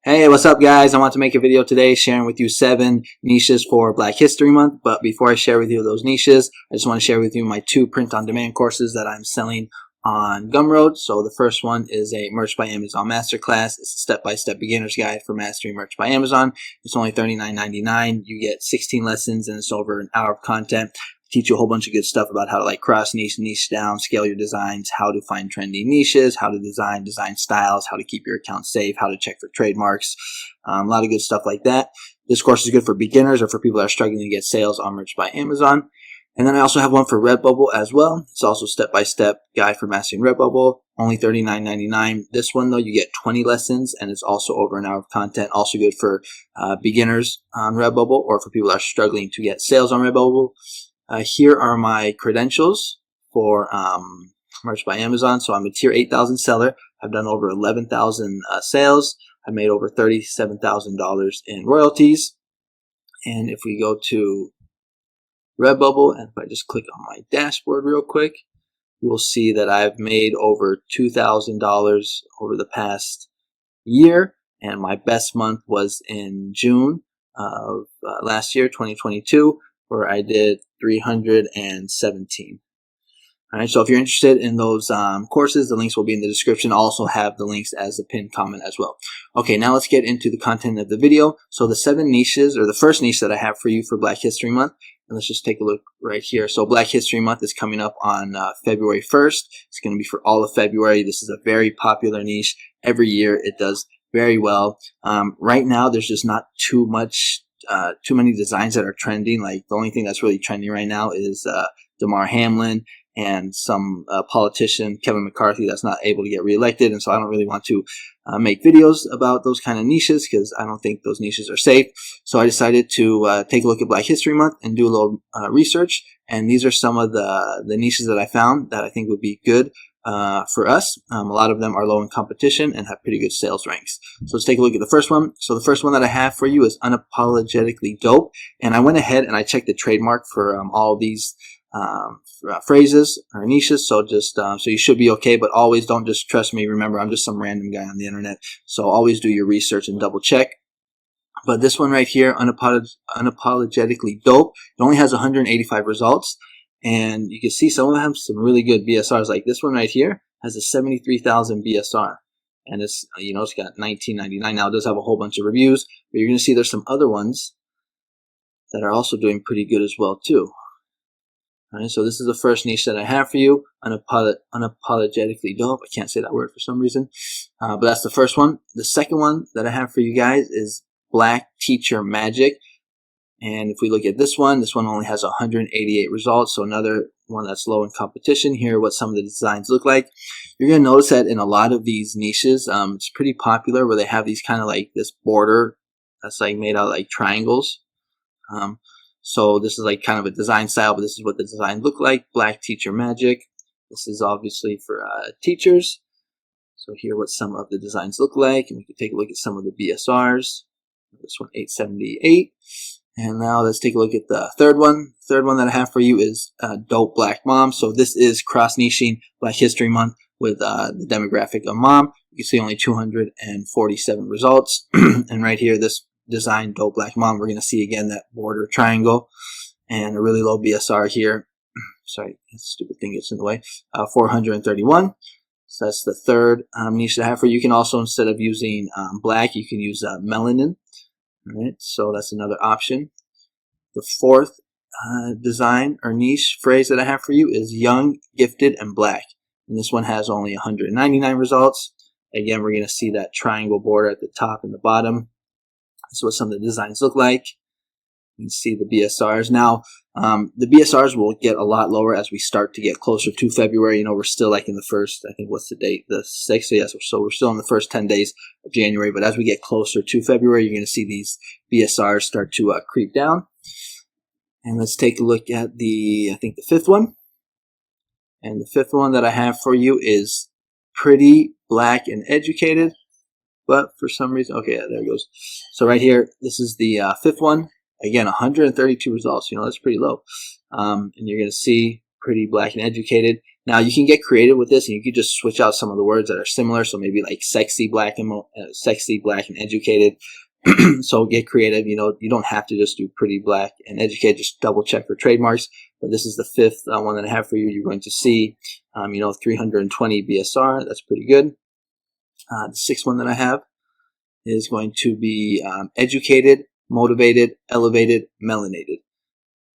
Hey, what's up guys? I want to make a video today sharing with you 7 niches for Black History Month. But before I share with you those niches, I just want to share with you my 2 print-on-demand courses that I'm selling on Gumroad. So the first one is a Merch by Amazon Masterclass. It's a step-by-step beginner's guide for mastering Merch by Amazon. It's only $39.99. You get 16 lessons and it's over an hour of content. Teach you a whole bunch of good stuff about how to cross niche down, scale your designs, how to find trendy niches, how to design styles, how to keep your account safe, how to check for trademarks, a lot of good stuff like that. This course is good for beginners or for people that are struggling to get sales on Merch by Amazon. And then I also have one for Redbubble as well. It's also a step-by-step guide for mastering Redbubble, only $39.99. This one though, you get 20 lessons and it's also over an hour of content. Also good for beginners on Redbubble or for people that are struggling to get sales on Redbubble. Here are my credentials for Merch by Amazon. So I'm a tier 8,000 seller. I've done over 11,000 sales. I've made over $37,000 in royalties. And if we go to Redbubble, and if I just click on my dashboard real quick, you will see that I've made over $2,000 over the past year. And my best month was in June of last year, 2022. Where I did 317. All right, so if you're interested in those courses, the links will be in the description. I'll also have the links as a pinned comment as well. Okay, now let's get into the content of the video. So the 7 niches, or the first niche that I have for you for Black History Month, and let's just take a look right here. So Black History Month is coming up on February 1st. It's going to be for all of February. This is a very popular niche. Every year it does very well. Right now, there's just not too many designs that are trending. Like the only thing that's really trending right now is Damar Hamlin and some politician, Kevin McCarthy, that's not able to get reelected. And so I don't really want to make videos about those kind of niches because I don't think those niches are safe. So I decided to take a look at Black History Month and do a little research. And these are some of the niches that I found that I think would be good for us. A lot of them are low in competition and have pretty good sales ranks. So let's take a look at the first one. So the first one that I have for you is Unapologetically Dope. And I went ahead and I checked the trademark for all of these phrases or niches. So just so you should be okay, but always don't just trust me. Remember, I'm just some random guy on the internet. So always do your research and double check. But this one right here, Unapologetically Dope, it only has 185 results. And you can see some of them have some really good BSRs. Like this one right here has a 73,000 BSR. And it's, it's got $19.99. Now it does have a whole bunch of reviews, but you're going to see there's some other ones that are also doing pretty good as well too. All right, so this is the first niche that I have for you, Unapologetically Dope. I can't say that word for some reason, but that's the first one. The second one that I have for you guys is Black Teacher Magic. And if we look at this one only has 188 results. So another one that's low in competition. Here are what some of the designs look like. You're going to notice that in a lot of these niches, it's pretty popular where they have these kind of like this border that's like made out like triangles. So this is like kind of a design style, but this is what the design look like. Black Teacher Magic. This is obviously for teachers. So here are what some of the designs look like. And we can take a look at some of the BSRs. This one, 878. And now let's take a look at the third one. Third one that I have for you is Dope Black Mom. So this is cross-niching Black History Month with the demographic of mom. You can see only 247 results. And right here, this design, Dope Black Mom, we're going to see again that border triangle and a really low BSR here. Sorry, that stupid thing gets in the way. 431. So that's the third niche that I have for you. You can also, instead of using black, you can use melanin. All right, so that's another option. The fourth design or niche phrase that I have for you is Young, Gifted, and Black. And this one has only 199 results. Again, we're going to see that triangle border at the top and the bottom. That's what some of the designs look like. You can see the BSRs. Now, the BSRs will get a lot lower as we start to get closer to February. We're still like in the first, I think, what's the date? The 6th. Yes, so we're still in the first 10 days of January. But as we get closer to February, you're going to see these BSRs start to creep down. And let's take a look at I think the fifth one. And the fifth one that I have for you is Pretty, Black, and Educated. But for some reason, okay, yeah, there it goes. So right here, this is the fifth one. Again, 132 results. That's pretty low. And you're going to see Pretty, Black, and Educated. Now you can get creative with this, and you can just switch out some of the words that are similar. So maybe like sexy, black, and educated. So get creative. You don't have to just do pretty, black, and educated. Just double check for trademarks. But this is the fifth one that I have for you. You're going to see, 320 BSR. That's pretty good. The sixth one that I have is going to be educated, motivated, elevated, melanated.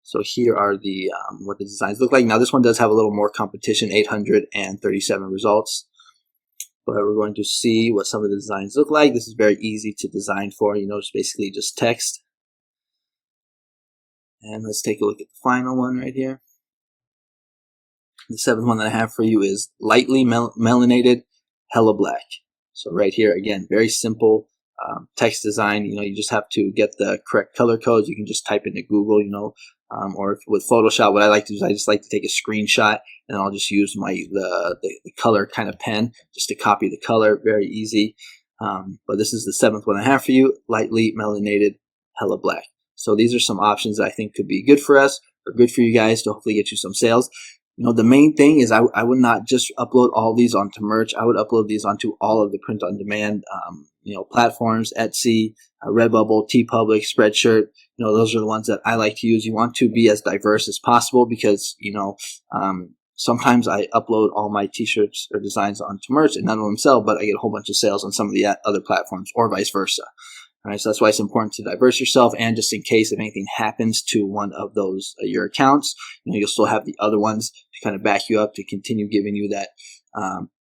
So here are the what the designs look like. Now this one does have a little more competition, 837 results. But we're going to see what some of the designs look like. This is very easy to design for. It's basically just text. And let's take a look at the final one right here. The seventh one that I have for you is lightly melanated, hella black. So right here, again, very simple text design. You just have to get the correct color codes. You can just type into Google, or with Photoshop, what I like to do is I just like to take a screenshot, and I'll just use the color kind of pen just to copy the color. Very easy. But this is the seventh one I have for you, lightly melanated, hella black. So these are some options that I think could be good for us, or good for you guys to hopefully get you some sales. The main thing is I would not just upload all these onto merch. I would upload these onto all of the print-on-demand platforms, Etsy, Redbubble, TeePublic, Spreadshirt. Those are the ones that I like to use. You want to be as diverse as possible because, sometimes I upload all my t-shirts or designs onto merch and none of them sell, but I get a whole bunch of sales on some of the other platforms, or vice versa. All right, so that's why it's important to diverse yourself, and just in case if anything happens to one of those your accounts, you'll still have the other ones to kind of back you up to continue giving you that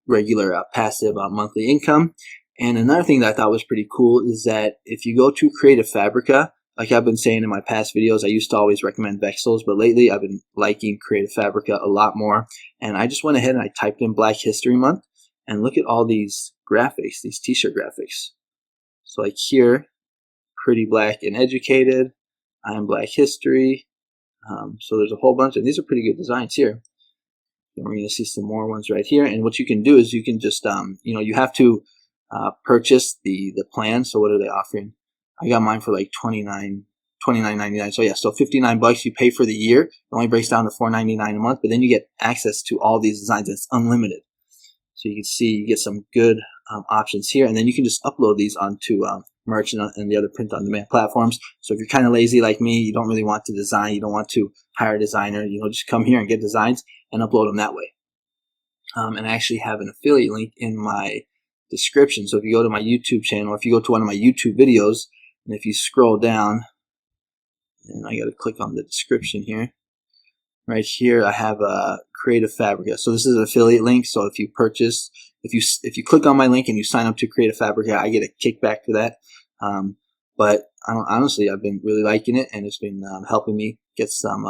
regular passive monthly income. And another thing that I thought was pretty cool is that if you go to Creative Fabrica, like I've been saying in my past videos, I used to always recommend Vexels, but lately I've been liking Creative Fabrica a lot more. And I just went ahead and I typed in Black History Month, and look at all these graphics, these t-shirt graphics. So like here, pretty, black, and educated. I am Black History. So there's a whole bunch, and these are pretty good designs here. And we're going to see some more ones right here. And what you can do is you can just, you have to purchase the plan. So what are they offering? I got mine for like $29.99. So yeah, so $59 you pay for the year. It only breaks down to $4.99 a month, but then you get access to all these designs, and it's unlimited. So you can see you get some good options here, and then you can just upload these onto merch and the other print-on-demand platforms. So if you're kind of lazy like me, you don't really want to design, you don't want to hire a designer, just come here and get designs and upload them that way. And I actually have an affiliate link in my description. So if you go to my YouTube channel, if you go to one of my YouTube videos, and if you scroll down, and I got to click on the description here. Right here, I have a Creative Fabrica. So this is an affiliate link. So if you purchase, if you click on my link and you sign up to Creative Fabrica, I get a kickback for that. But honestly, I've been really liking it, and it's been helping me get some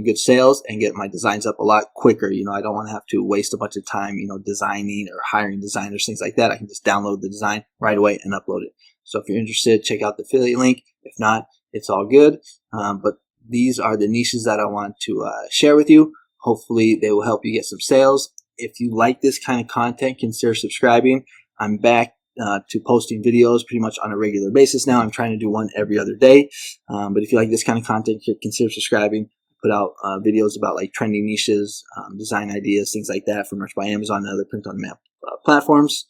good sales and get my designs up a lot quicker. I don't want to have to waste a bunch of time, designing or hiring designers, things like that. I can just download the design right away and upload it. So if you're interested, check out the affiliate link. If not, it's all good. But these are the niches that I want to share with you. Hopefully they will help you get some sales. If you like this kind of content, consider subscribing. I'm back to posting videos pretty much on a regular basis now. I'm trying to do one every other day. But if you like this kind of content, consider subscribing. I put out videos about like trending niches, design ideas, things like that for Merch by Amazon and other print-on-demand platforms.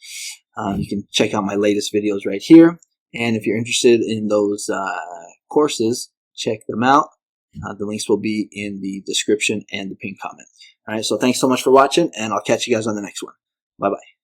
You can check out my latest videos right here. And if you're interested in those courses, check them out. The links will be in the description and the pinned comment. All right, so thanks so much for watching, and I'll catch you guys on the next one. Bye-bye.